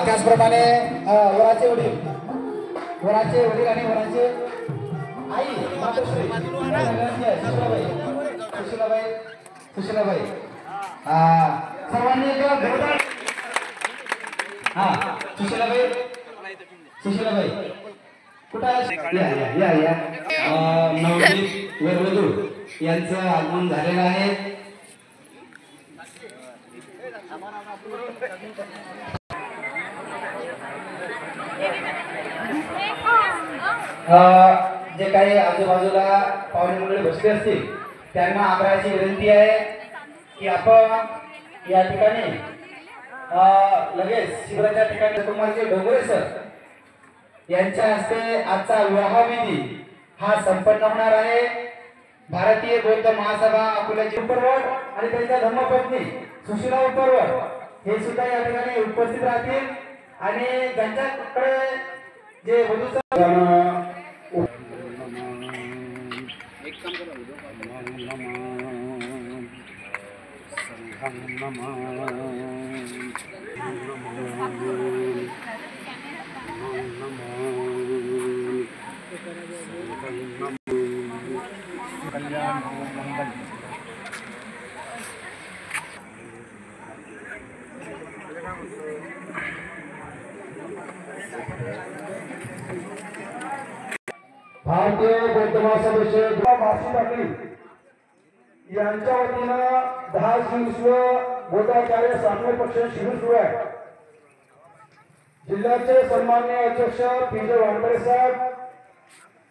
त्याचप्रमाणे वराचे वडील आणि वराचे आई मातोश्री सुशीलाबाई सर्वांनी सुशीलाबाई कुठं या नवदीप वेरवधू यांचं आगमन झालेलं आहे। जे काही आजूबाजूला पाहुणे मंडळी बसले असतील त्यांना आग्रहाची विनंती आहे की आपण या ठिकाणी लगेच शिबिराच्या ठिकाणी कुमारजी डोंगरे सर यांच्या हस्ते आजचा विवाह विधी हा संपन्न होणार आहे। भारतीय बौद्ध महासभा अकोल्याचे उपप्रवट आणि त्यांच्या धर्मपत्नी सुशीला उपप्रवट हे सुद्धा या ठिकाणी उपस्थित राहतील आणि त्यांच्याकडे जे वधूचा भारतीय बौद्ध महासभेचे मासी पाटील यांच्या वतीनं 10 बौद्धाचार्य सामने पक्ष शिबिर सुरू आहे। जिल्ह्याचे सन्माननीय अध्यक्ष पीजे वानकडे साहेब,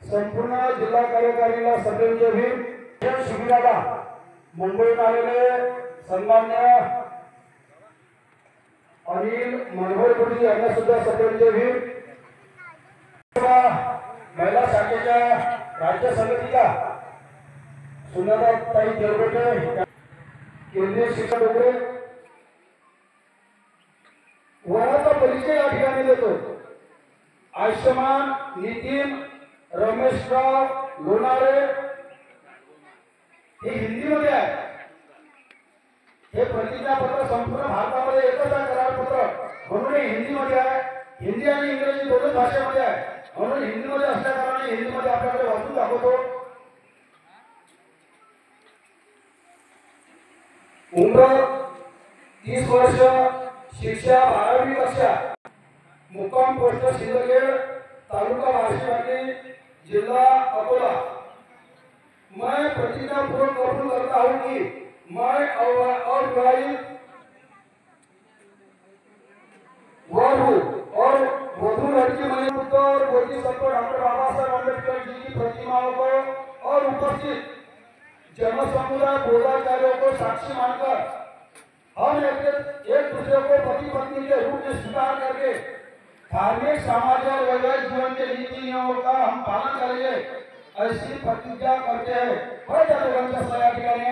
संपूर्ण जिल्हा कार्यकारिणीला सगळ्यांचे भीम। या शिबिराला मुंबईत आलेले सन्माननीय अनिल मनोहर यांना सुद्धा सगळ्यांचे भीम। महिला शाखेच्या राज्य समितीला सुनंदाताई देवगटे, केंद्रीय शिक्षण डोंगरे वराचा परिचय या ठिकाणी देतो। आयुष्यमान नितीन रमेशराव लोणारे हे हिंदीमध्ये आहे। हे प्रतिज्ञापत्र संपूर्ण भारतामध्ये एकच आहे करारपत्र, म्हणून हे हिंदीमध्ये आहे। हिंदी आणि इंग्रजी दोन्ही भाषेमध्ये आहे, म्हणून हिंदीमध्ये असल्या कारणाने हिंदीमध्ये आपल्याकडे वाचून दाखवतो। उम्र 30 वर्ष, शिक्षा 12वी कक्षा, मुक्काम पोस्ट सिंदखेड, तालुका बार्शीवाडी, जिल्हा अकोला। मैं प्रतिज्ञापूर्वक कबूल करता हूँ कि मैं अविवाहित वर हूँ और वधू लड़की मने पुत्र और बोधिसत्व डॉक्टर बाबा साहब अम्बेडकर जी की प्रतिमाओं को और उपस्थित जन समुदाय बौद्धाचार्यों को साक्षी मानकर हम एक दूसरे को पति पत्नी के रूप में स्वीकार करके धार्मिक, सामाजिक और वैवाहिक जीवन के नीति नियमों का हम पालन करेंगे, ऐसी प्रतिज्ञा करते हैं। बऱ्याच लोकांच्या सह्या ठिकाणी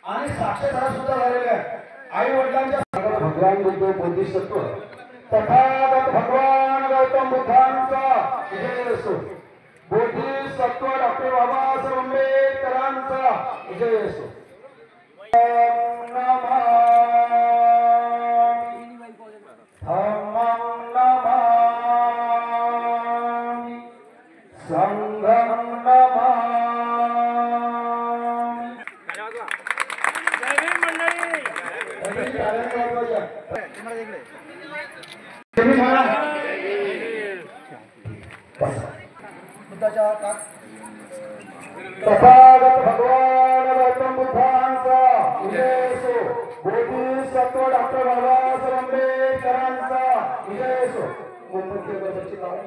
आणि साक्षरता सुद्धा झालेल्या आहेत। आई वडिलांच्या भगवान बुद्ध बोधिसत्व तथागत भगवान गौतम बुद्धांचा जय असो, बोधिसत्व डॉक्टर बाबासाहेब आंबेडकरांचा जय असो। तथागत भगवान गौतम बुद्धांचा जय असो, बोधिसत्व डॉक्टर बाबासाहेब आंबेडकरांचा जय असो। मोमबत्ती अगरबत्ती लावा।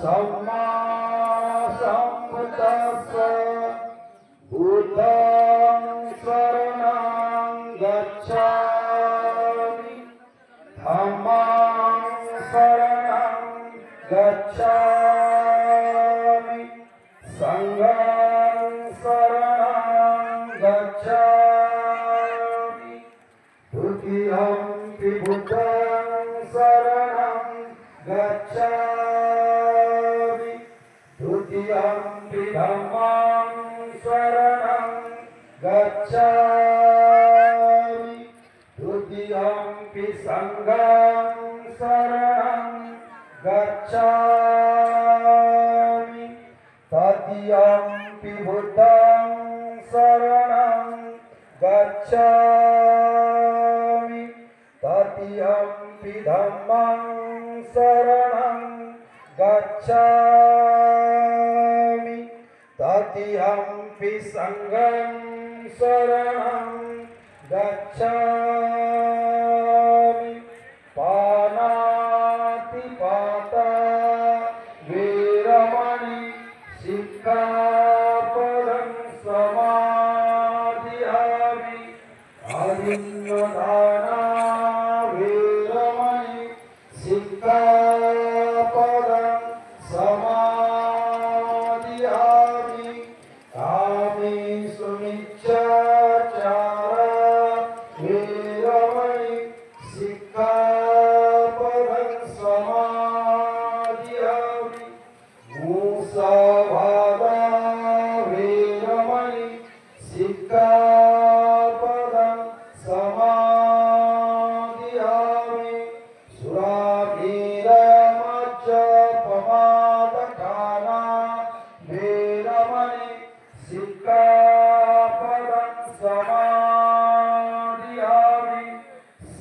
सम्मा सम्बुद्धस्स बुद्धं शरणं गच्छामि धम्मं शरणं गच्छामि संघं शरणं गच्छामि द्वितीयंपि बुद्धं शरणं गच्छामि द्वितीयंपि धम्मं शरणं गच्छामि द्वितीयंपि संघं शरणं गच्छामि तृतीयंपि बुद्धं शरणं गच्छामि तृतीयंपि धम्मं शरणं गच्छामि तृतीयंपि संघं शरणं गच्छामि पानातिपाता वीरमणि सिक्खापदं समादियामि आदिन्नदाना वीरमणि सिक्खापदं समादियामि कामेषु मिथ्याचारा वीरमणि सिक्खापदं समादियामि मूसावादा वीरमणि सिक्खापदं समादियामि सुराभिरमज्जपमादखाना वीरमणि सिक्खापदं समादियामि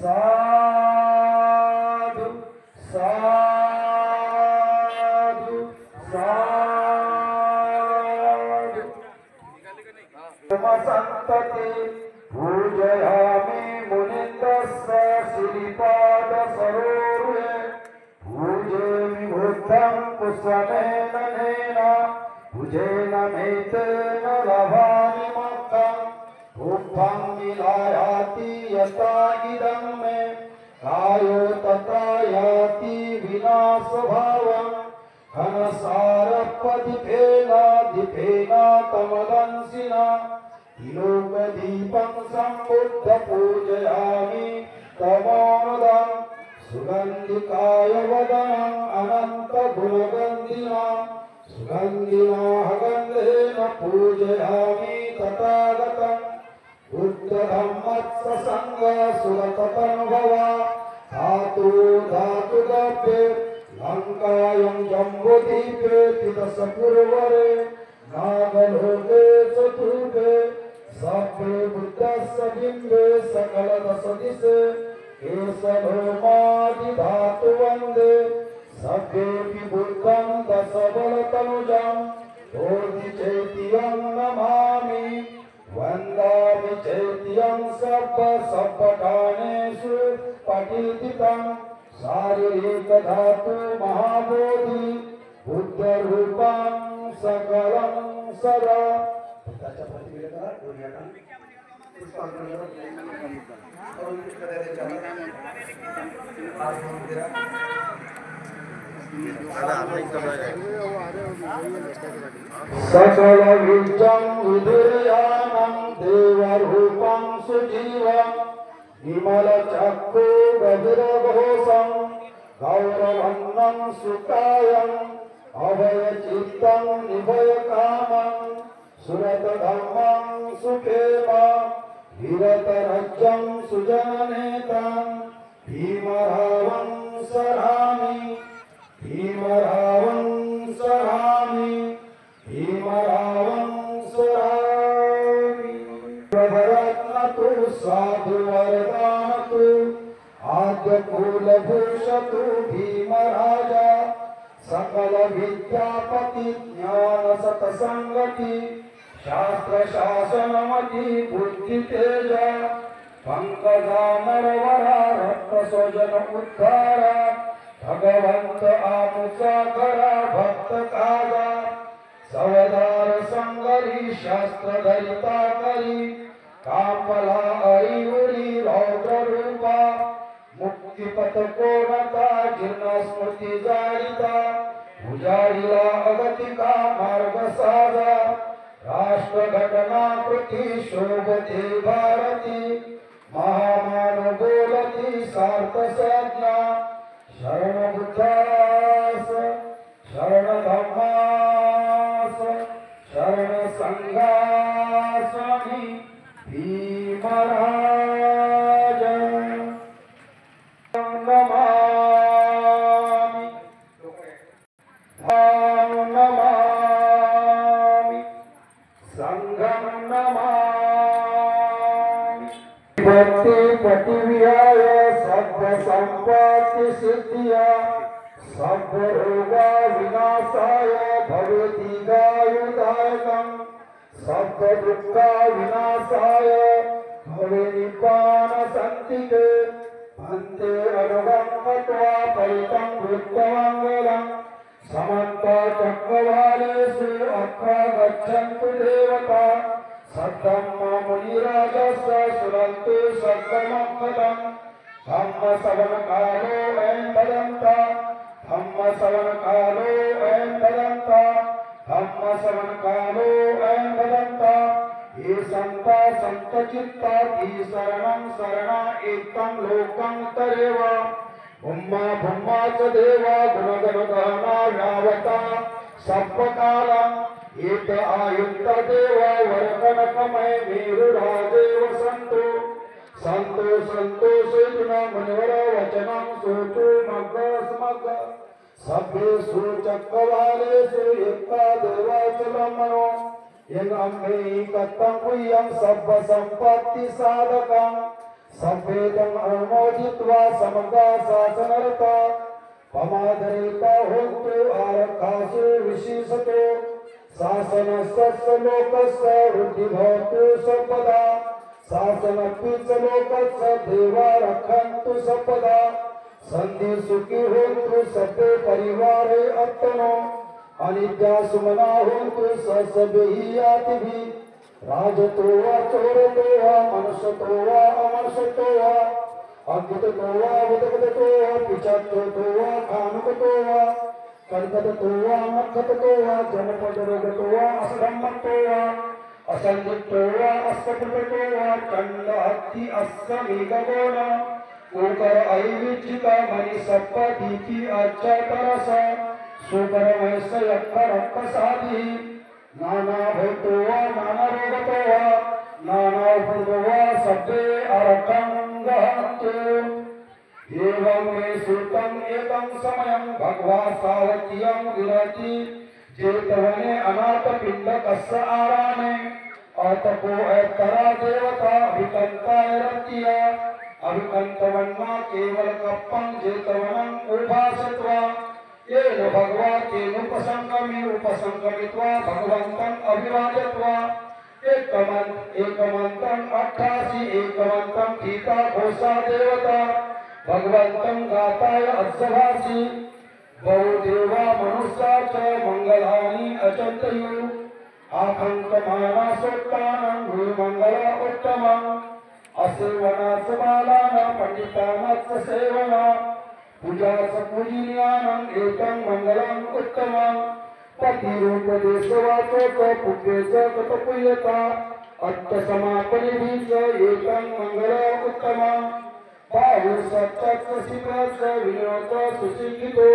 साधु साधु साधु संतति पूजयामि मुनीन्द्रस्य श्रीपादसरोरुहे पूजयामि बुद्धं पुष्पमेन नेन पूजेन मेतेन लभामि मोक्षं पुष्पं विलायाति यथा इदं मे कायो तथा याति विनाशभावं घनसारपदिपेन दीपेन कमलंसिना तिलोकदीपं सम्बुद्ध पूजयामि तमोदं सुगन्धिकाय वदनम् अनन्तगुणगन्धिना सुगन्धिना गन्धेन पूजयामि तथागतं बुद्धधम्मस्सङ्ग सुरततनुभवा धातु धातुगभ्ये लङ्कायं जम्बुद्वीपे तितसपूर्वरे नागलोके चतुर्भे सभ्ये बुद्धस्य बिम्बे सकलदशदिशे केशलोमादिधातु वन्दे सभ्येऽपि बुद्धं दशबलतनुजं बोधिचैत्यं नमामि वन्दामि चैत्यं सप्तसप्तकानेषु पठितं शारीरिकधातु महाबोधि बुद्धरूपं सकलं सदा पिताच्या प्रतिमेला दोन्ही हातांनी पुष्पांजली करून पुष्पद्रव्याच्या हात जोडून द्या सकल विद्यं विदुर्यानं देवरूपं सुजीवं विमलचक्षु गभीरघोषं गौरवन्नं सुकायम् अभयचित्तं निभयकामं सुरतधम्मं सुखेम विरतरज्जं सुजननेतं भीमरावं सरामि भीमरावं सरामि भीमरावं सरामि प्रभरत्नतु साधुवरदानतु आद्यकुलभूषतु भीमराजा सकल विद्यापति ज्ञान सतसंगति शास्त्र शासनमति बुद्धि तेज पंकजामरवरा रक्त स्वजन उद्धार भगवंत आमुचा करा भक्त शस्त्र धरिता करी कापला ऐवरी रौद्र रूपा मुक्तिपथ कोणता जीर्ण स्मृती जाळीता उजाडीला अगतिका मार्ग साजा राष्ट्र घटना कृती शोभते भारती महामान बोलती सार्थ संज्ञा शरण बुद्धास शरण धम्मास शरण संघास भीमराज नमामि नमामि संघं नमामि भक्ति पतिव्याय सर्व संपत्ति सिद्धिया सर्व रोगा विनाशाय भवति गायुदायकं सर्व दुःखा विनाशाय भवे निपान संतिके अन्ते अनुगम्यत्वा परितं वृत्तमङ्गलं समन्त चक्रवालेषु अत्र गच्छन्तु देवता सद्धम्म मुनिराजस्य सुरन्तु सद्धमङ्गलं धम्म श्रवण कालो ऐं भदन्ता धम्म श्रवण कालो ऐं भदन्ता धम्म श्रवण कालो ऐं भदन्ता ये संता संत चित्ता ती शरणं शरणा एकं लोकं तरेव ब्रह्मा ब्रह्मा च देवा गुणगण गहना व्यावता सप्पकालं एक आयुक्त देवा वरकनकमय मेरुराजेव संतो संतो संतो सेतुना मुनिवर वचनं सोचो मग्ग स्मग्ग सभ्ये सुचक्रवालेषु एका देवाचलमनो यं अम्बे कत्तं कुयं सब्ब संपत्ति साधकं सभ्येदं अनुमोदित्वा समग्र शासनरता पमादरिता होन्तु आरक्षासु विशेषतो शासनस्य लोकस्य वृद्धिर्भवतु सर्वदा शासनपि च लोकस्य देवा रक्षन्तु सर्वदा सन्धि सुखी होन्तु सभ्ये परिवारे अत्तनो अनित्या सुमना होन्तु ससभिः यातिभिः राजतो वा चोरतो वा मनुष्यतो वा अमनुष्यतो वा अज्ञतो वा बुद्धतो वा पिशाचतो वा कामुकतो वा कल्पतो वा मक्खतो वा जनपदरोगतो वा असधम्मतो वा असंयुक्तो वा अस्पटतो वा चंड हत्ती अस्समीगोण ओकर ऐविचिका मणि सप्पदीति अच्छतरस सुकर वैश्य यक्ख साधी नाना भूतो वा नाना रोगतो वा नाना उपद्रवो वा सभ्ये अरकंगहन्तु एवं मे सुतं एकं समयं भगवा सावत्यं विरति जेतवने अनाथ पिंडकस्य आरामे अतपो ऐतरा देवता अभिकंताय रत्या अभिकंतवन्ना केवल कप्पं जेतवनं उभासत्वा येन भगवा तेनुपसंगमी उपसंगमित्वा भगवन्तं अभिवादत्वा एकमन्तं 88 एकमन्तं गीता घोषा देवता भगवन्तं गाताय अज्जभासि बहुदेवा मनुष्या च मंगलानि अचन्तयु आकंकमाना सोत्तानं भूमंगला उत्तमं असेवनाच बालाना पंडितानाच सेवना पूजा पूजनीयानं एकं मंगलं उत्तमं पतिरूपदेशवाचक पुण्येच गतपुय्यता अट्टसमापनिधीच एकं मंगलं उत्तमं बाहुसच्चच शिवच विनोद सुशिक्षितो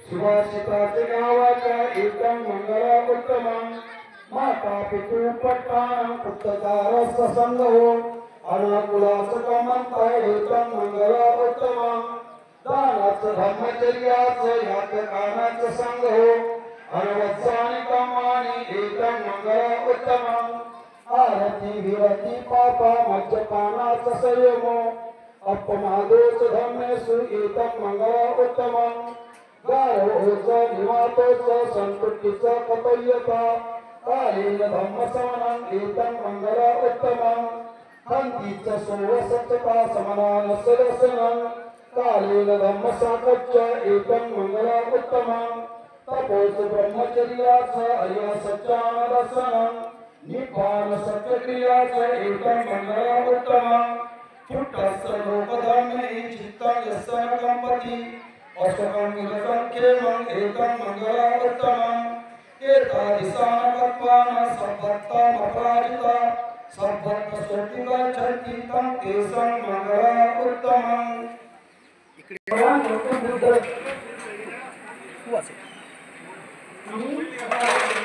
सुभाषिताच गावाच एकं मंगलं उत्तमं माता पितृ पट्टानं पुत्रकारस्य संगो अनाकुलाच कमंत एकं मंगलं उत्तमं दानाच ब्रह्मचर्याच यातकानाच संगो अनवत्सानि कामानि एकं मंगलं उत्तमं आरती विरति पापा मज्जपानाच संयमो अपमादोच धम्मेषु एकं मंगलं उत्तमं गारोच निवातोच संतुष्टिच कतय्यता कालेन धम्मसवनं एकं मंगलं उत्तमं हन्तीच सोवसच्चता समनानस्य दर्शनं कालेन धम्मसाकच्च एकं मंगलं उत्तमं तपोच ब्रह्मचर्याच अयसच्चान दर्शनं निपान सत्यक्रियाच एकं मंगलामुत्तमं पुट्टस्य लोकधर्मे चित्तं यस्य न कंपति अशोकं विदसंख्येमं एकं मंगलामुत्तमं एतादिशानकत्वान सर्वत्तमपराजिता सर्वत्र गच्छन्ति तं तेषां मंगलामुत्तमम् भगवान गौतम बुद्ध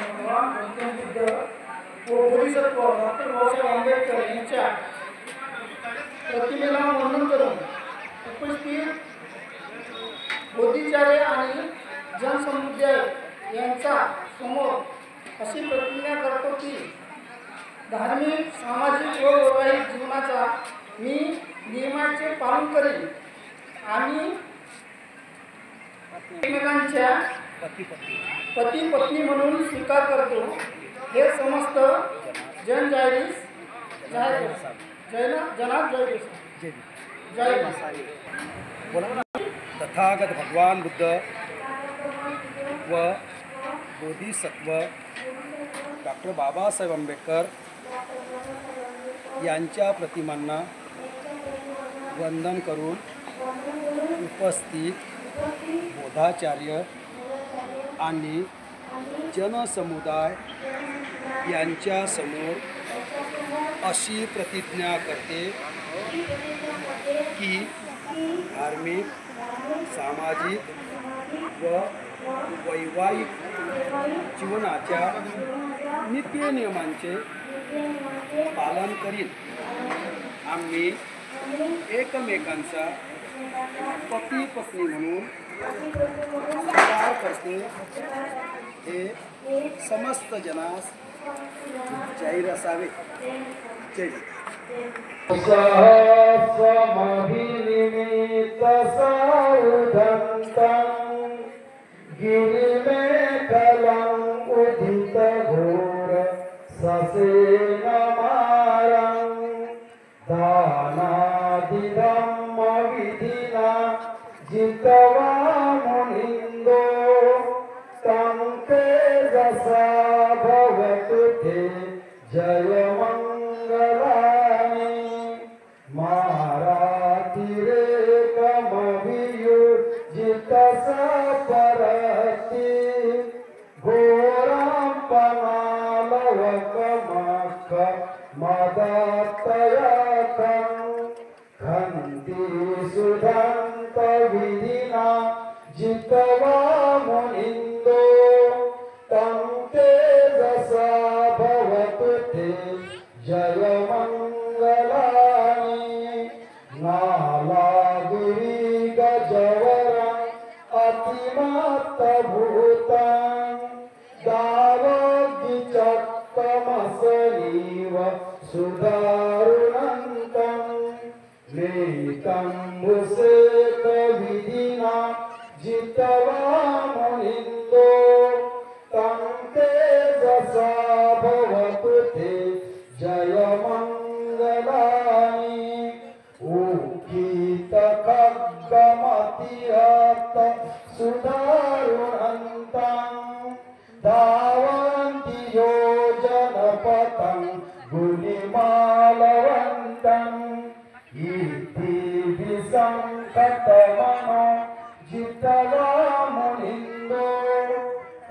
भगवान गौतम बुद्ध व बोधिसत्व डॉक्टर बाबासाहेब आंबेडकर यांच्या प्रतिमेला वंदन करून उपस्थित बोधिचार्य आणि जनसमुदाय यांच्या समोर अशी प्रतिज्ञा करतो की धार्मिक सामाजिक व वैवाहिक जीवनाचा मी नियमांचे पालन करेन आणि एकमेकांच्या पती पत्नी म्हणून स्वीकार करतो हे समस्त जन जाहीर तथागत भगवान बुद्ध व बोधिसत्व डॉक्टर बाबासाहेब आंबेडकर यांच्या प्रतिमांना वंदन करून उपस्थित बोधाचार्य आणि जनसमुदाय यांच्या समोर अशी प्रतिज्ञा करते की धार्मिक सामाजिक व वैवाहिक जीवनाच्या नित्यनियमांचे पालन करीन. आम्ही एकमेकांचा पती पत्नी म्हणून स्वीकार करतो हे समस्त जनास जाहीर असावे. जय समाभिनिमित्त साधन्तं गिरिमेखलं उदित घोर ससेनमारं दानादिधम्म विधिना जितवा मुनिन्दो तं तेजसा भवतु ते जयमङ्गलानि मारातिरेकमभियुजितसपरति घोरां पनालवकमख मदत्तयकं खन्ति सुधन्तविधिना जितवा मुनिन्दो तं तेजसा भवतु ते जयमङ्गलानि नालागिरि गजवरं अतिमत्तभूतं दावद्विचक्रमसनीव सुदारुणन्तं नेतं भुसेकविधिना जितवा मुनिन्दो तं तेजसा भवतु ते जयमङ्गलानि ऊकितखड्गमतिहत सुदारुणन्तं धावन्ति योजनपथं गुलिमालवन्तम् इति विसङ्कतमनो जितवा मुनिन्दो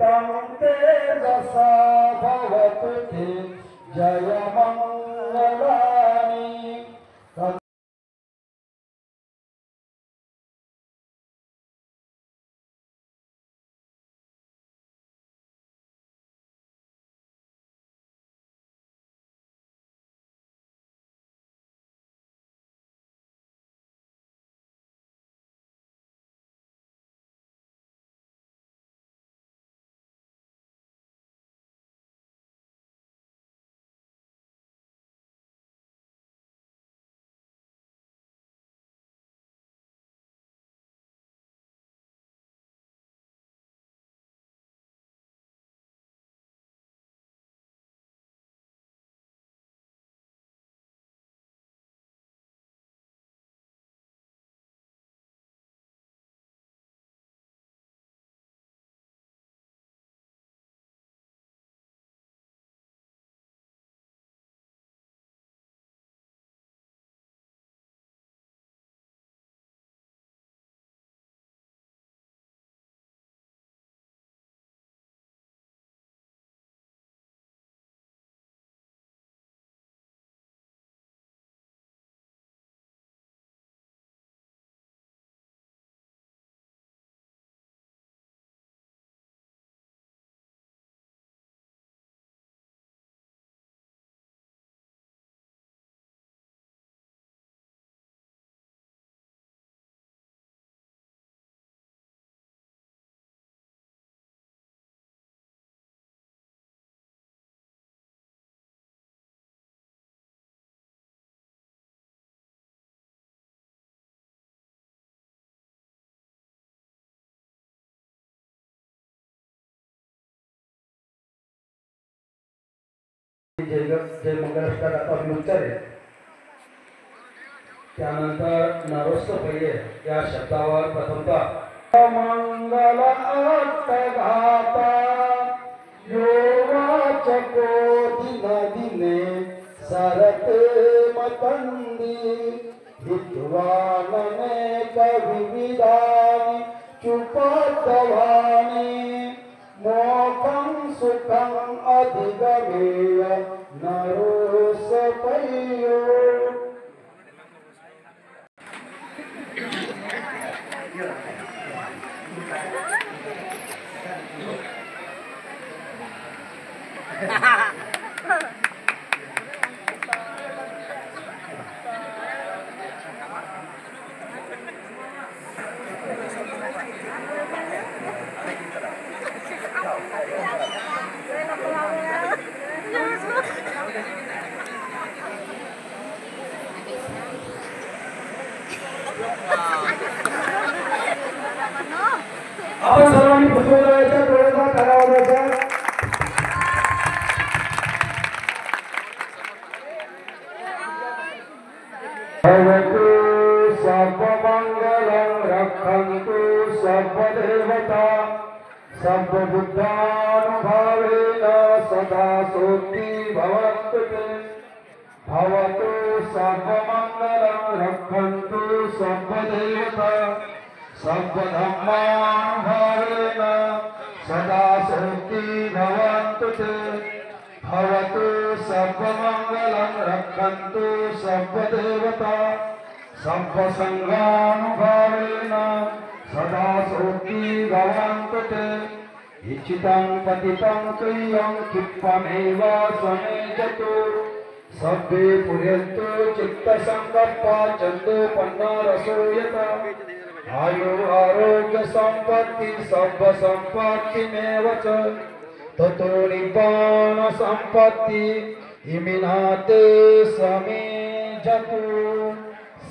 तं तेजसा भवतु ते जयमङ्गलानि. जय मंगलाष्टक आता मी उच्चारेल. त्यानंतर नरोस्त पहिले या शब्दावर प्रथमतः मंगल अट्टघाता योवाचको दिने सरते मतंदी हित्वानने कविविदानि चुपतवानि मोखं सुखं अधिगमेय नरोसपय्यो. आपण सर्वांनी पुष्पगुच्छ डोळ्याचा करावा द्यायचा. भवतु सर्वमंगलं रक्षन्तु सर्वदेवता सर्वबुद्धानुभावेन सदा सोऽस्ति भवन्तु ते. भवतु सर्वमंगलं रक्षन्तु सर्वदेवता सर्वधर्मानुभावेन सदा सोऽस्ति भवन्तु ते. भवतु सर्वमंगलं रक्षन्तु सर्वदेवता सर्वसंगानुभावेन सदा सोऽस्ति भवन्तु ते. इच्छितं पतितं तुल्यं क्षिप्तमेव स्वमेजतु सर्वे पुर्यन्तु चित्तसङ्कल्पा चन्दोपन्नरसो यथा. आयु आरोग्य संपत्ति सर्व संपत्तिमेव च ततो निब्बाण संपत्ति इमिनाते समे जतु.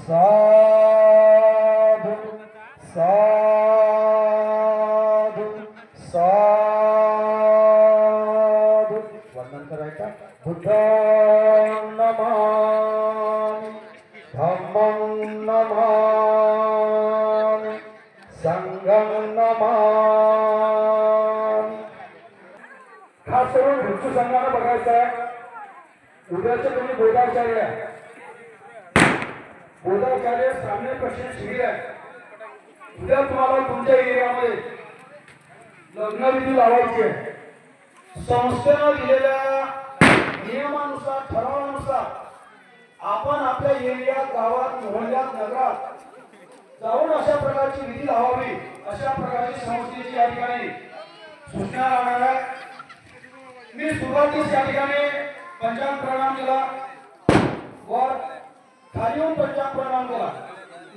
साधु साधु साधु. वंदन करायचं. बुद्धं नमामि धम्मं नमामि संघं नमामि. खास करून भिक्षू संघानं बघायचं आहे. उद्याचे तुम्ही बोधाचार्य आहे. बोधाचार्य सामने प्रश्न शिबिर आहे. उद्या तुम्हाला तुमच्या एरियामध्ये लग्नविधी लावायची आहे. संस्थेनं दिलेल्या नियमानुसार ठरावानुसार आपण आपल्या एरियात गावात मोहल्ल्यात नगरात जाऊन अशा प्रकारची विधी लावावी अशा प्रकारची संस्थेची या ठिकाणी सूचना राहणार आहे. मी सुरुवातीस या ठिकाणी पंचांग प्रणाम केला वर खाली येऊन पंचांग प्रणाम केला.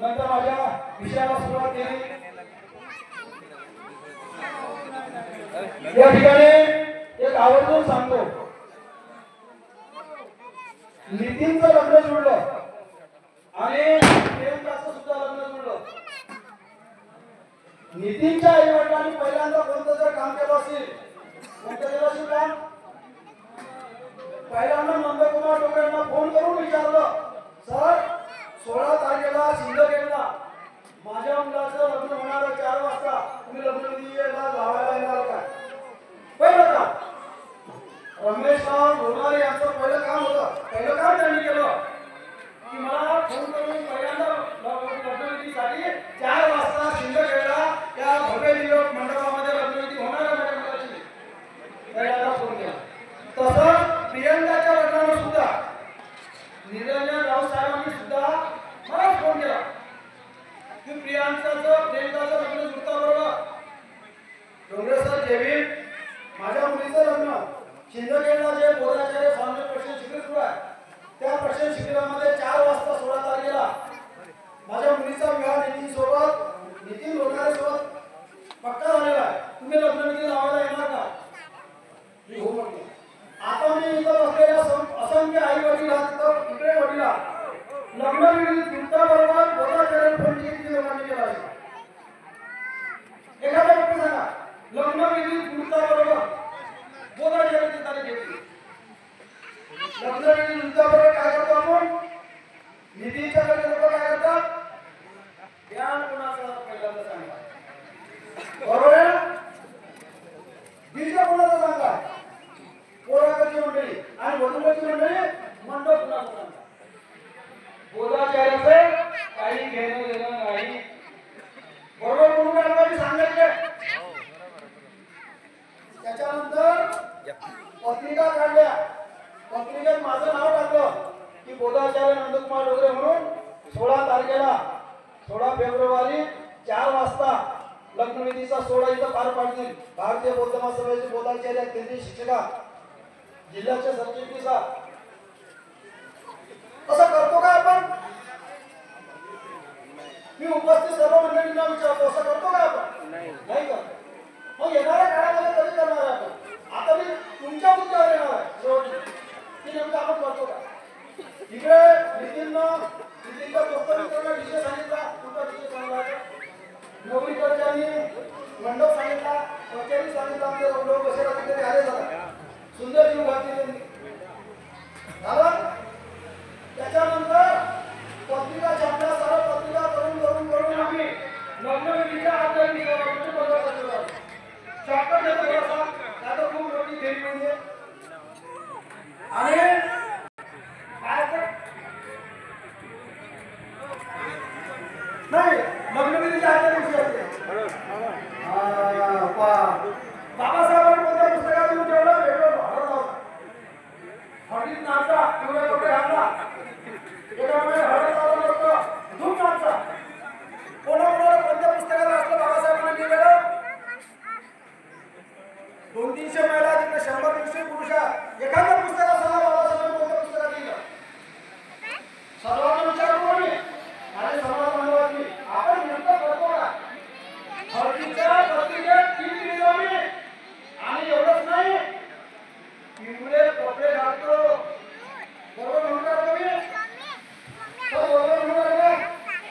नंतर माझ्या विषयाला सुरुवात केली. या ठिकाणी एक आवर्जून सांगतो. नितीनचं लग्न जुळलं आणि प्रियंकाचं सुद्धा लग्न जुळलं. नितीनच्या आई वडिलांनी पहिल्यांदा कोणतं जर काम केलं असेल कोणतं केलं असेल काम पहिल्यांदा नंदकुमार डोंगरेंना फोन करून विचारलं, सर 16 तारखेला सिंदखेडला माझ्या मुलाचं लग्न होणार 4 वाजता तुम्ही लग्नविधीला लावायला येणार का? पहिलं काम रमेशराव लोणारे यांचं पहिलं काम होतं. पहिलं काम त्यांनी केलं की मला फोन करून पहिल्यांदा लग्नविधीसाठी 4 वाजता सिंदखेडला त्या भव्य दिव्य मंडपामध्ये लग्नविधी होणार आहे माझ्या मुलाची. पहिल्यांदा फोन केला. तसंच प्रियंकाच्या लग्नाला सुद्धा निरंजन राव साहेबांनी सुद्धा मला फोन केला की प्रियंकाचं लग्न जुळताबरोबर डोंगरे सर जेवीन माझ्या मुलीचं लग्न शिंदखेडला जे बोधाचार्य स्वामी प्रशिक्षण शिबिर सुरू आहे त्या प्रशिक्षण शिबिरामध्ये 4 वाजता 16 तारखेला माझ्या मुलीचा विवाह नितीन लोणारे सोबत पक्का झालेला आहे. तुम्ही लग्नविधी लावायला येणार का? मी हो म्हटलं. आता मी इथं बसलेल्या असंख्य आई वडील इकडे वडीला लग्नविधी जुळताबरोबर बोधाचार्य फोन किती लोकांनी केला आहे? एखाद्या व्यक्ती सांगा लग्नविधी जुळताबरोबर बोधाचार्याची तारीख घेतली. आणि वधूवराची मंडळी मंडप पुन्हा मुलांचा. बोधाचार्याचं काही घेणं देणं नाही. बरोबर म्हणून आम्हाला सांगितले. त्याच्यानंतर पत्रिका काढल्या. पत्रिकेत माझं नाव टाकलं की बोधाचार्य नंदकुमार डोगरे म्हणून 16 तारखेला 16 फेब्रुवारी 4 वाजता लग्नविधीचा सोहळा इथं पार पाडतील. भारतीय बौद्ध महासभेचे बोधाचार्य केंद्रीय शिक्षिका जिल्ह्याचे सरचिटणीस. असं करतो का आपण? मी उपस्थित सर्व मंडळींना विचारतो, असं करतो का आपण? नाही करतो. मग येणाऱ्या काळामध्ये कधी करणार आहे आपण? आता मी तुमच्या मुद्द्यावर येणार आहे शेवटी की नेमकं आपण करतो का? इकडे नितीनचा दोस्त मित्रांना विषय सांगितला. तुमचा विषय सांगला. नवरीकरच्यांनी मंडप सांगितला, कचेरी सांगितला. आमचे लोक बसेला तिकडे आले झाला. सुंदर जीव घातली त्यांनी झालं. त्याच्यानंतर पत्रिका छापल्या. सर्व पत्रिका करून आम्ही लग्नविधीच्या आधारे शॉर्टकट देतो थोडासा, त्यात खूप मोठी थेरी म्हणजे आणि काय नाही लग्नविधीच्या आधारे दिवशी असते. बाबासाहेबांनी कोणत्या पुस्तकातून ठेवलं वेगळं हळदीत नाचा पिवळ्या कपडे घातला. एकामुळे हळद लावलं होतं धूम नाचा. कोणाकोणाला कोणत्या पुस्तकात असलं बाबासाहेबांनी लिहिलेलं? 200-300 महिला तिकडे 100-150 पुरुष. एखाद्या पुस्तकात सांगा बाबासाहेबांनी कोणत्या पुस्तकात लिहिलं? सर्वांना विचारतो मी माझे समाज बांधवांनी आपण नेमकं करतो का? हळदीच्या पत्रिकेत 3 लिहिलं मी आणि एवढंच नाही पिवळे कपडे घालतो. बरोबर म्हणणार का मी? हो बरोबर म्हणणार का?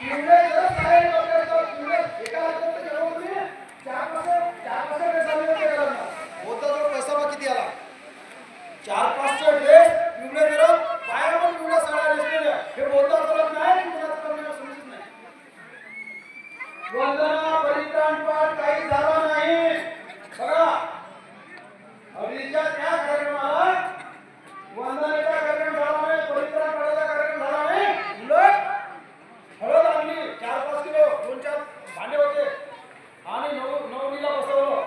पिवळे जर काय कपडे तर पिवळे एका हातात ठेवून तुम्ही 4-5 ड्रेस आले होता. जो पैसा किती आला? 4-5 ड्रेस पिवळे जर पायावर पण पिवळ्या साड्या नेसलेल्या. हे बोलता चालत नाही की कुणाचं करणं समजत नाही. वंदना परित्राण पाठ काही झाला नाही. बघा हळदीच्या त्या कार्यक्रमाला वंदनेचा कार्यक्रम झाला नाही, परित्राण पाठाचा कार्यक्रम झाला नाही. उलट हळद आणली 4-5 किलो 2-4 भांडे होते आणि नवरीला बसवलं.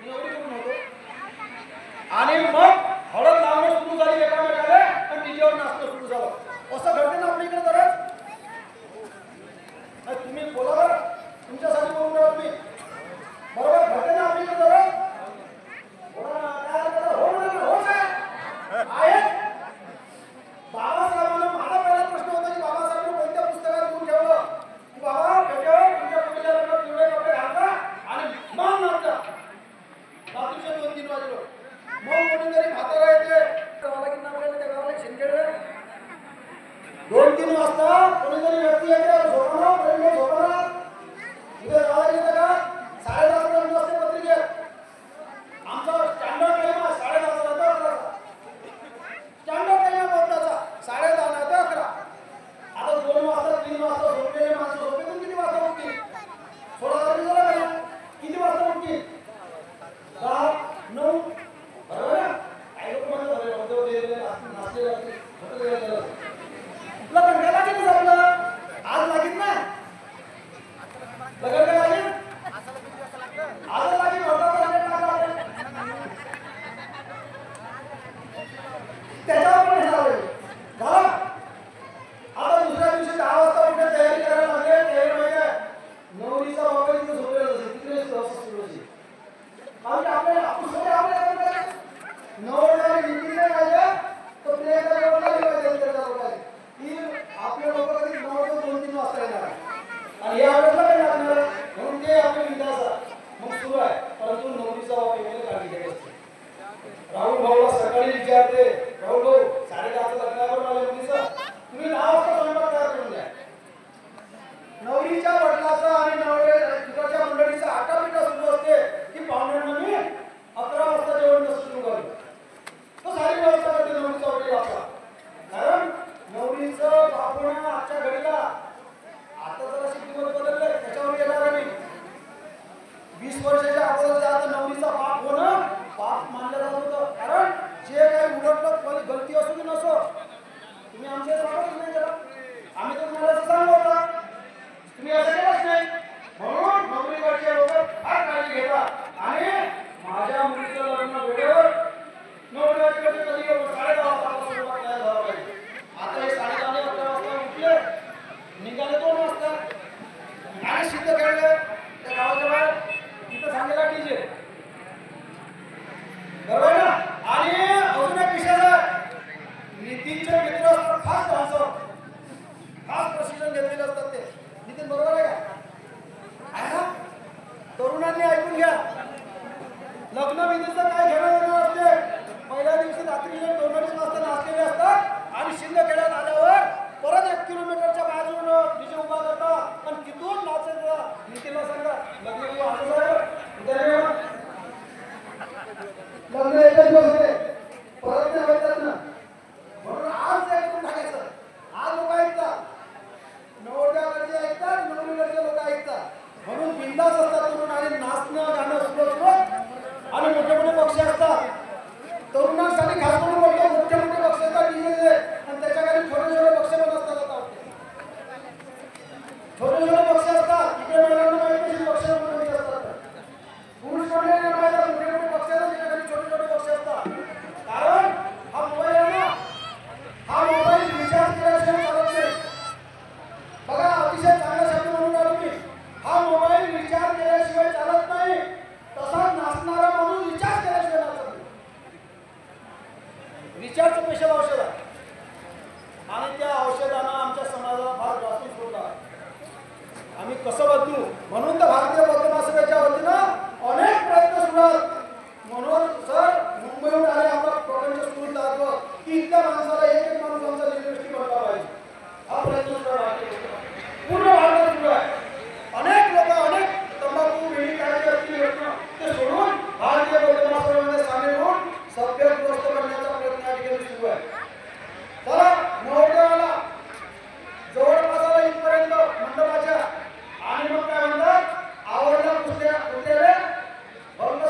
नवरी करून होतो आणि मग हळद लावणं सुरू झाली एकामेकाला आणि तिच्यावर नाचणं सुरू झालं. असं घडते ना आपल्या इकडे बरंच. तुम्ही बोला बरं, तुमच्यासाठी बोलून राहा तुम्ही. बरोबर घडते ना आपल्या इकडे बरंच. बाबासाहेबांना माझा पहिला प्रश्न होता की बाबासाहेबांनी कोणत्या पुस्तकात लिहून ठेवलं की बाबा त्याच्यावर तुमच्या मुलीच्या लग्नात पिवळे कपडे घालता आणि मान नाचता. रात्रीचे 2-3 वाजले. मग कोणीतरी म्हातारा येते गावाला की आपल्याला त्या गावाला शेणखेडे स्पेशल औषध आहे आणि त्या औषधानं आमच्या समाजाला फार जास्ती होत आहे. आम्ही कसं बदलू म्हणून तर भारतीय बौद्ध महासभेच्या वतीनं अनेक प्रयत्न सुरू आहेत. म्हणून सर मुंबईहून आले आपला प्रपंच सुरू दाखव की इथल्या माणसाला एक माणूस आमचा युनिव्हर्सिटी बनला पाहिजे. हा प्रयत्न सुरू आहे पूर्ण भारतात सुरू आहे. अनेक लोक अनेक तंबाखू वेळी काय करतील ते सोडून भारतीय बौद्ध महासभेमध्ये सामील होऊन सभ्य दुरुस्त करण्याचा प्रयत्न या ठिकाणी सुरू आहे. चला नवरदेवाला जवळपास इथपर्यंत मंडपाच्या आणि मग काय म्हणतात आवडला कुठले भंग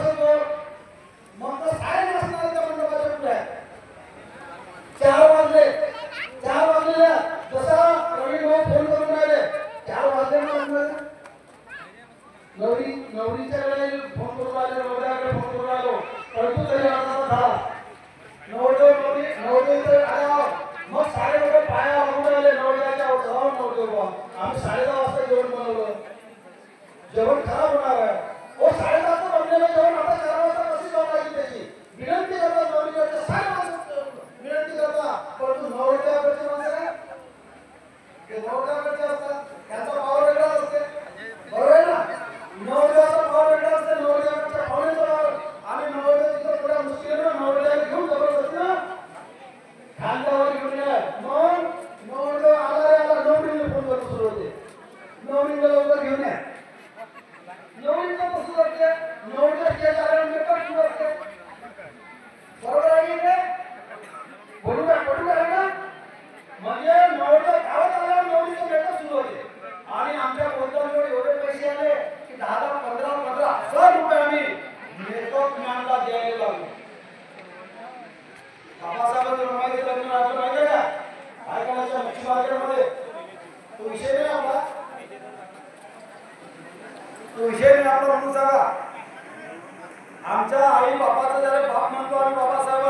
मग तर सारे नसणार त्या मंडपाच्या पुढे 4 वाजले जसा प्रवीण भाऊ फोन करून राहिले 4 वाजले नवरीच्या वेळेला फोन करून राहिले नवऱ्याकडे फोन करून राहिलो परंतु तरी अर्धा झाला नवरदेव आल्या मग सारे लोक पाया वागून राहिले नवऱ्याच्या नवरदेव आम्ही 10:30 वाजता जेवण बनवलं. जेवण खराब होणार आहे. 10:30 बनलेलं जेवण आता 4 वाजता कशी जाऊ लागली त्याची विनंती करतात नवरीकडच्या सारे माणसं विनंती करतात परंतु नवरदेवाकडचे माणसं काय ते नवरदेवाकडचे असतात त्यांचा पावर वेगळा असते. बरोबर आहे ना. नवरदेवाचा पावर वेगळा असते नवरदेवाच्या पाहुण्याचा पावर आणि नवरदेव तिथं थोड्या मुश्किलीनं नवरदेवाला घेऊन जबरदस्तीनं खांद्यावर घेऊन या मग नवरदेव आला नवरीला फोन करून सुरू होते नवरीला लवकर घेऊन या नवरीचं कसं करते नवरीच्या स्टेज आल्यावर मेकअप सुरू असते. बरोबर आहे की पडू आहे ना म्हणजे नवरदेव गावात आल्यावर नवरीचं मेकअप सुरू होते आणि आमच्या बौद्धांकडे एवढे पैसे आले की 10,000-15,000 रुपये आम्ही मेकअप मॅनला द्यायला लागलो. बाबासाहेबांचं माहिती लग्न आपलं माहिती आहे का काय करायचं मच्छी मार्केटमध्ये तो विषय नाही आपला म्हणून सांगा. आमच्या आई बापाचा जरा बाप म्हणतो आम्ही बाबासाहेब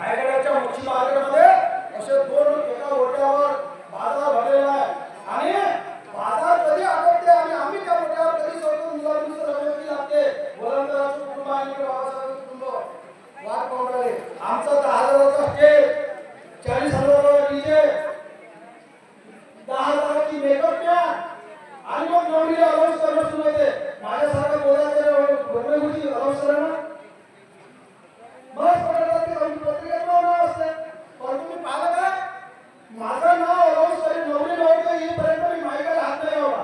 रायगडाच्या मच्छी मार्केटमध्ये असे 2 एका ओट्यावर बाजार भरलेला आहे आणि बाजार कधी आटोपते आणि आम्ही त्या ओट्यावर कधी सोडतो मुलांचं रमेशी लागते वलंदराचं कुटुंब आणि बाबासाहेबांचं कुटुंब वाट पाहून राहिले. आमचा 10,000चा स्टेज 40,000 डीजे 10,000ची मेकअप मॅन आणि मग नवरीला अनाउन्स करणं सुरू होते. माझ्यासारखं बोलायचं डोंगरेगुची अनाउन्स करणं मग पत्रिकेत नाव असते परंतु मी पाहिलं का माझं नाव अनाउन्स करी नवरदेव येईपर्यंत मी माईकाला हात नाही लावला.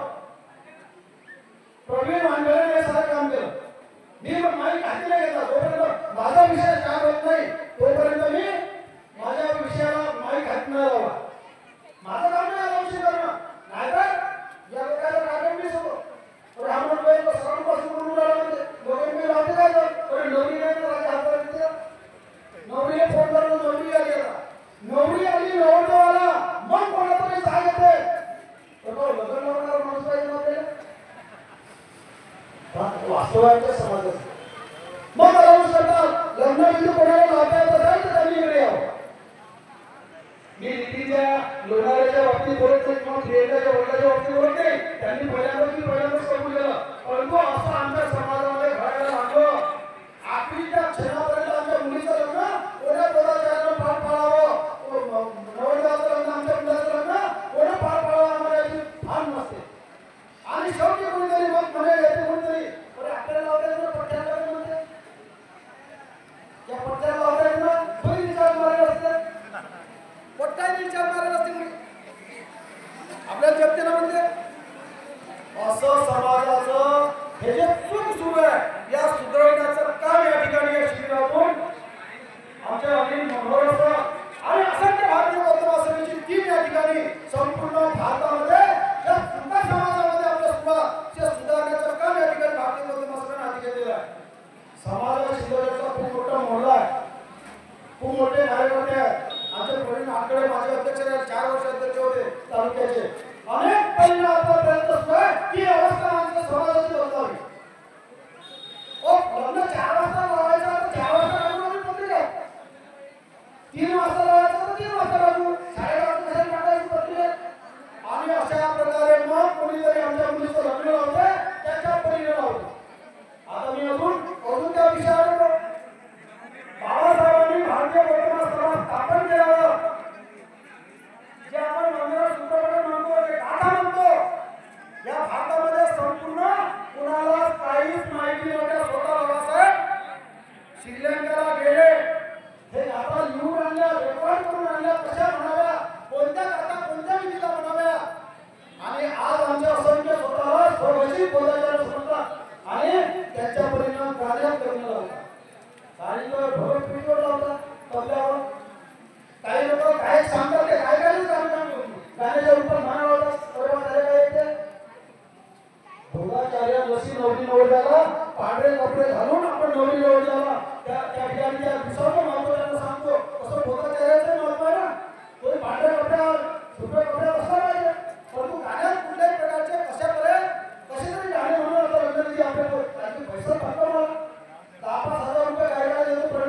प्रवीण वांगेने हे सारं काम केलं. मी माईक हाती नाही घेतला जोपर्यंत माझा विषय काय होत नाही तोपर्यंत मी माझ्या विषयाला माईक हात नाही लावला. माझं काम नाही अनाउन्स करणं नाहीतर या लोकांना कागद मी सोडतो तर हा म्हणतो सर्वांपासून बोलून राहिला म्हणजे लोकांनी मी लावते काय तर नवरी नाही तर माझ्या हातात येते नवरीला फोन करून नवरी आली आता नवरी आली नवरदेव आला मग कोणातरी जाग येते तर लग्न लावणारा माणूस पाहिजे आपल्याला वास्तवाच्या समाजात मग अनाउन्स करतात लग्न बिंदू कोणाला लावता येत असेल तर त्यांनी इकडे यावं. मी नितीच्या लोणाऱ्याच्या बाबतीत बोलत नाही किंवा प्रियंकाच्या वडिलांच्या बाबतीत बोलत नाही त्यांनी पहिल्यांदाच कबूल केलं परंतु असं आमच्या समाजामध्ये घडायला लागलं. आखरीच्या क्षणापर्यंत आमच्या मुलीचं लग्न कोण्या पोराच्या पार पाडावं नवरदेवाचं लग्न आमच्या मुलाचं लग्न कोण्या पार पाडावं आम्हाला याची भान नसते आणि शेवटी कोणीतरी मग म्हणे येते कोणीतरी आपल्याला लावताना पट्ट्याला म्हणते या पट्ट्याला लावताना थोडी विचार मारायला असते पट्ट्याने विचार मारायला असते आपल्याला जपते ना म्हणते असं समाजाचं हे जे चूक सुरू आहे या सुधारण्याचं काम या ठिकाणी या शिबिरातून आमच्या अनिल मनोहर आणि असंख्य भारतीय बौद्ध महासभेची टीम या ठिकाणी संपूर्ण भारतामध्ये या सुद्धा समाजामध्ये आपल्या सुधारण्याचं काम या ठिकाणी भारतीय बौद्ध महासभेने हाती घेतलेलं आहे. समाजाच्या सुधारण्याचा खूप मोठा मोहल्ला आहे खूप मोठे कार्यकर्ते आहेत. आमचे प्रवीण आकडे माझे अध्यक्ष 4 वर्ष अध्यक्ष होते तालुक्याचे अनेक पहिला आतापर्यंत सुद्धा ही अवस्था आमच्या समाजाची बदलावी. लग्न 4 वाजता लावायचं तर 4 वाजता लागू पत्रिका 3 वाजता लावायचं तर 3 वाजता लागू 4:30 वाजता टाकायची पत्रिका आणि अशा प्रकारे मग कोणीतरी आमच्या मुलीचं लग्न लावते त्याच्या परीने लावते. आता मी अजून त्या विषयावर बाबासाहेबांनी भारतीय बौद्ध महासभा स्थापन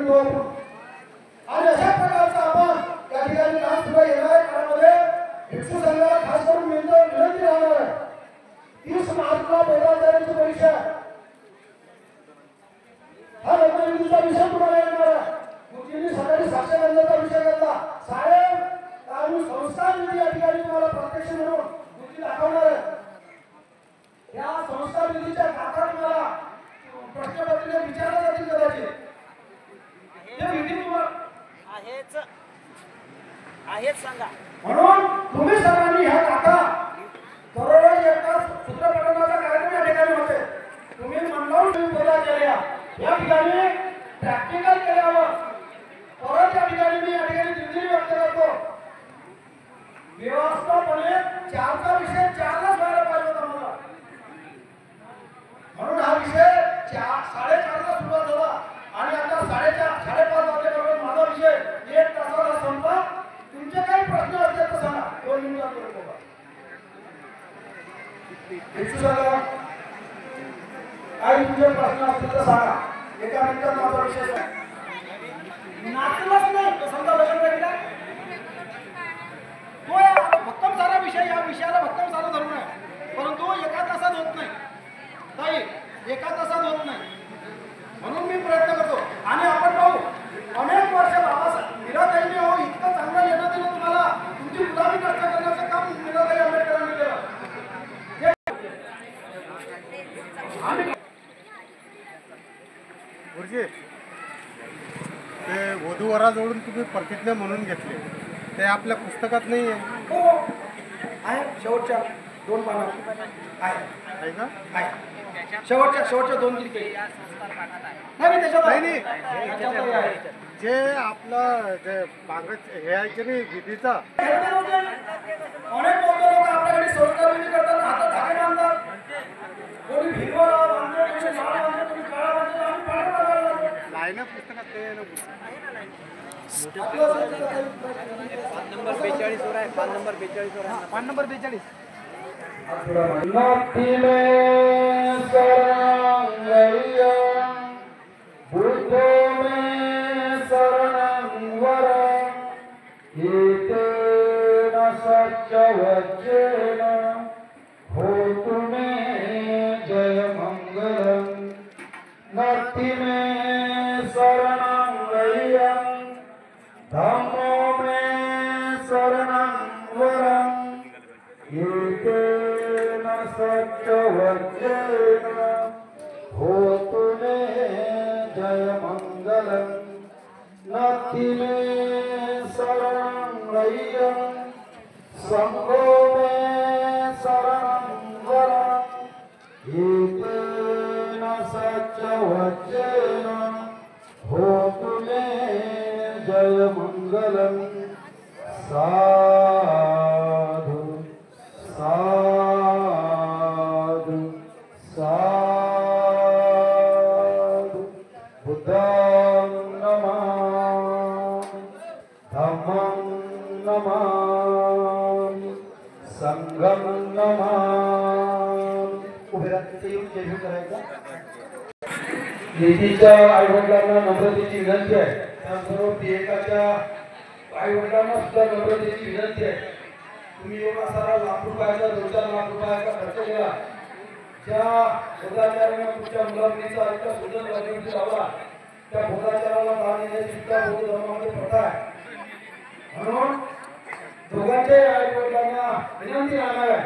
तो आणि अशा प्रकारचा आपण त्या ठिकाणी काम सुद्धा येणाऱ्या काळामध्ये भिक्षू संघाला खास करून विनंती राहणार आहे. 30 मार्चला बोधाचार्याची परीक्षा हा रत्नविधीचा विषय तुम्हाला येणार आहे. गुरुजींनी सकाळी साक्षरगंधाचा विषय घेतला. साहेब आम्ही संस्कार विधी या ठिकाणी तुम्हाला प्रत्यक्ष म्हणून गुरुजी दाखवणार आहे. या संस्कार विधीच्या काका तुम्हाला प्रश्नपत्रिका विचारल्या जातील कदाचित. ते विधी तुम्हाला आहेच सांगा. म्हणून तुम्ही सर्वांनी ह्या काका दररोज एकदा सूत्रपठणाचा कार्यक्रम या ठिकाणी होते. तुम्ही मनलावून तुम्ही बोधा केल्या या ठिकाणी प्रॅक्टिकल केल्यावर परत या ठिकाणी मी या ठिकाणी दिलगिरी व्यक्त करतो. व्यवस्थापने 4चा विषय 4लाच व्हायला पाहिजे होता मला. म्हणून हा विषय 4:30ला सुरुवात झाला आणि आता 4:30 5:30 वाजेपर्यंत माझा विषय 1 तासाला संपला. तुमचे काही प्रश्न असतील तर सांगा. 2 मिनिटात बोला. काही तुमचे प्रश्न असतील तर सांगा. एका मिनिटात माझा विषय नाचलाच नाही तर समजा लग्न केला तो या भक्कम सारा विषय या विषयाला भक्कम सारा धरून आहे. परंतु एका तासात होत नाही ताई, एका तासात होत नाही. म्हणून मी प्रयत्न करतो आणि आपण पाहू अनेक वर्ष बाबासाहेब मीराताईंनी हो इतकं चांगलं येणं दिलं तुम्हाला. तुमची गुलामी कष्ट करण्याचं काम मीराताई आंबेडकरांनी केलं. गुरुजी ते वधूवराजवळून तुम्ही प्रतिज्ञा म्हणून घेतली ते आपल्या पुस्तकात नाही आहे. हो आहे. शेवटच्या 2 पानात आहे का? आहे. शेवटच्या 2 लिहिले नाही त्याच्यात नाही नाही जे आपलं जे मागच हे आहे की नाही विधीचा अनेक लोक आपल्याकडे संस्कार विधी करताना हातात धागे बांधतात. कोणी भिरवला बांधतो, कोणी लाल बांधतो, कोणी काळा बांधतो. आम्ही पांढरा बांधायला लागलो. नाही ना पुस्तकात ते आहे ना. पान नंबर 42 वर आहे. पान नंबर 42 वर आहे. पान नंबर 42. नक्की में शरणंगरिया बुद्धो में शरणं वरं एतेन सत्यवचेन होतु मे जय मंगलम्. नक्की में शरणंगरिया धम्मो में शरणं वरं एतेन सत्यवचेन होतु मे जय मंगलम्. नत्थि मे शरणं संघो मे शरणं वरं एतेन सत्यवचेन होतु मे जय मंगलम्. साधु साधु साधु. बुद्धं नमामि धम्मं नमामि संघं नमामि. उभे राहते येऊन जय करायचा. निधीच्या आईवडिलांना नम्रतेची विनंती आहे. त्याचबरोबर प्रियंकाच्या आईवडिलांना सुद्धा नम्रतेची विनंती आहे. तुम्ही एवढा सारा लाख रुपयाचा 2-4 लाख रुपयाचा खर्च केला. ज्या बोधाचार्याने तुमच्या मुलामुलीचा इतका सुंदर लग्न लावला त्या बोधाचार्याला दान देण्याची सुद्धा बौद्ध धर्मामध्ये प्रथा आहे. म्हणून दोघांच्या आईवडिलांना विनंती राहणार आहे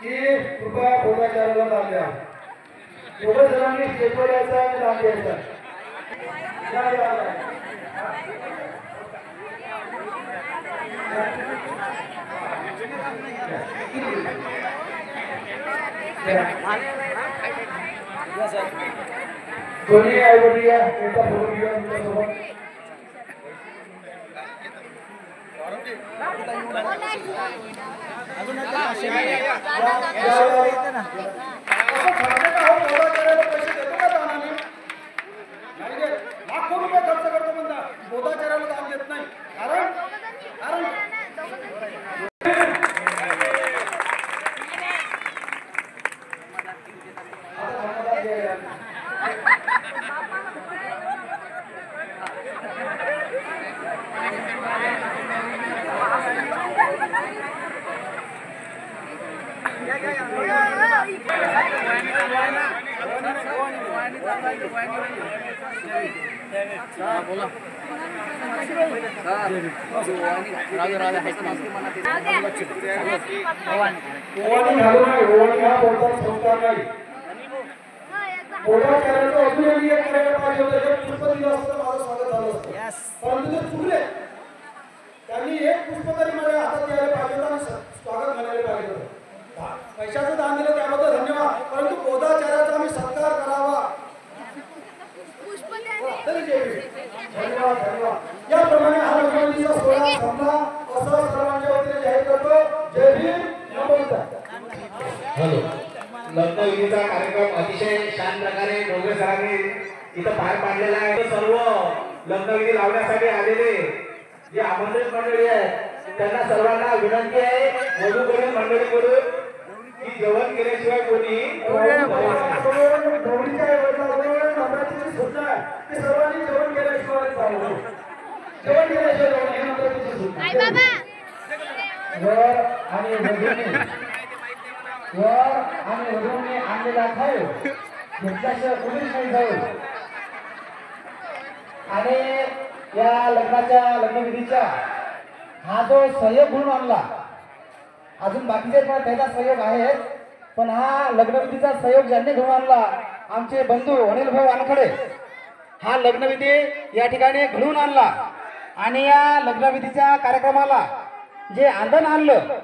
की कृपया बोधाचार्याला दान द्या. दोघं जणांनी स्टेजवर यायचं आणि दान द्यायचं. दोन्ही आईवडील या त्यांचा फोटो घेऊया तुमच्यासोबत. लाखो रुपये खर्च करतो म्हणता बोधाचार्याला दान देत नाही. कारण ओवाळणी घालू नये. ओवाळणी हा बोलता संस्कार नाही. बोलता करायचं अजूनही एक करायला पाहिजे होतं. एक पुष्प दिलं असतं तर माझं स्वागत झालं असतं. परंतु ते चुकले. त्यांनी एक पुष्प तरी माझ्या हातात द्यायला पाहिजे होतं आणि स्वागत म्हणायला पाहिजे होतं. पैशाचं दान दिलं त्याबद्दल धन्यवाद. परंतु बोधाचार्याचा आम्ही सत्कार करावा. तरी जय भीम. धन्यवाद धन्यवाद. याप्रमाणे हा लग्नाचा सोहळा संपला असं सर्वांच्या वतीने जाहीर करतो. जय भीम. नमो बुद्धाय. हॅलो. लग्नविधीचा कार्यक्रम अतिशय छान प्रकारे डोंगरे सरांनी इथं पार पाडलेला आहे. सर्व लग्नविधी लावण्यासाठी आलेले जे आमंत्रित मंडळी आहेत त्यांना सर्वांना विनंती आहे वधूकडील मंडळीकडून की जेवण केल्याशिवाय कोणी गौरीच्या वडिलांवर नम्रतेची सूचना आहे की सर्वांनी जेवण केल्याशिवाय जाऊ. जेवण केल्याशिवाय जाऊ नये. नम्रतेची सूचना. वर आणि वधूने आणलेला खाऊ घेतल्याशिवाय कोणीच नाही जाऊ. आणि या लग्नविधीच्या हा जो सहयोग म्हणून आणला, अजून बाकीचे पण त्याचा सहयोग आहे, पण हा लग्नविधीचा सहयोग ज्यांनी घेऊन आणला आमचे बंधू अनिल भाऊ वानखडे. हा लग्नविधी या ठिकाणी घडवून आणला आणि या लग्नविधीच्या कार्यक्रमाला जे आंदण आणलं,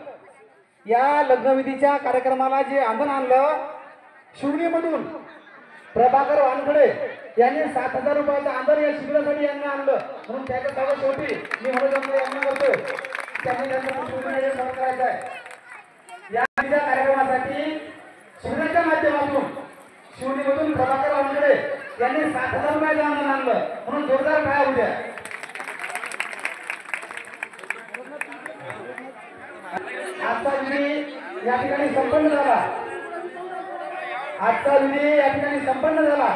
या लग्नविधीच्या कार्यक्रमाला जे आंदण आणलं शिवणीमधून प्रभाकर वानखडे यांनी 7,000 रुपयाचं आंदण या शिबिरासाठी यांना आणलं. म्हणून त्याच्या सर्व शेवटी मी म्हणून यांना करतो त्यांनी त्यांचं पुष्पगुच्छ समर्पण करायचं आहे. या कार्यक्रमासाठी शिबिराच्या माध्यमातून शिवणीमधून प्रभाकर वानखडे यांनी 7,000 रुपयाचं आंदण आणलं. म्हणून जोरदार काय होऊ द्या. आजचा विधी या ठिकाणी संपन्न झाला.